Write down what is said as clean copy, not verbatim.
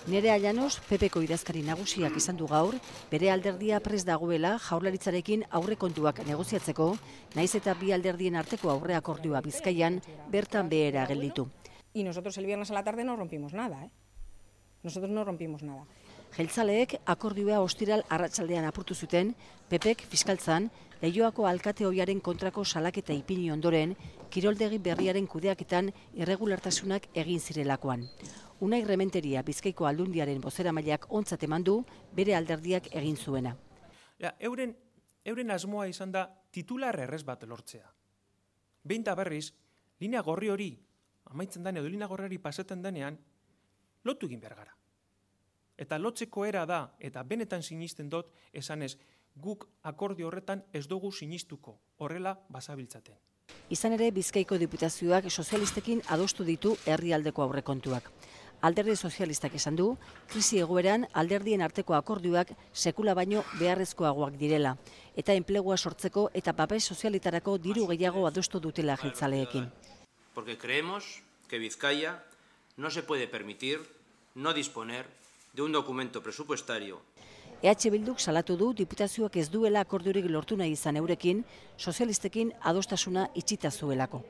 Nerea Llanos, PPko idazkari nagusiak izan du gaur, bere alderdia prest dagoela Jaurlaritzarekin aurrekontuak negoziatzeko, naiz eta bi alderdien arteko aurreakordioa Bizkaian bertan behera gelditu. Y nosotros el viernes a la tarde no rompimos nada, ¿eh? Nosotros no rompimos nada. Jeltzaleek akordioa ostiral arratsaldean apurtu zuten, PPk fiskaltzan, Leioako alkate ohiaren kontrako salaketa ipini ondoren, kiroldegi berriaren kudeaketan irregulartasunak egin zirelakoan. Unai Rementeria Bizkaiko Aldundiaren bozeramaileak ontzat eman du bere alderdiak egin zuena. Euren asmoa izan da titular errez bat lortzea. Behin eta berriz, linea gorri hori, amaitzen denean edo linea gorri hori pasatzen denean, lotu egin behar gara. Eta lotzeko era da, eta benetan sinisten dut, esanez, guk akordio horretan ez dugu sinistuko, horrela basabiltzaten. Izan ere, Bizkaiko diputazioak sozialistekin adostu ditu herrialdeko aurrekontuak. Alderdi sozialistak esan du, krisi egoeran alderdien arteko akordioak sekula baino beharrezkoagoak direla, eta enplegua sortzeko eta babes sozialitarako diru gehiago adostu dutela jeltzaleekin. Porque creemos que Bizkaia no se puede permitir no disponer de un documento presupuestario. EH Bilduk salatu du diputazioak ez duela akordiorik lortu nahi izan eurekin, sozialistekin adostasuna itxita zuelako.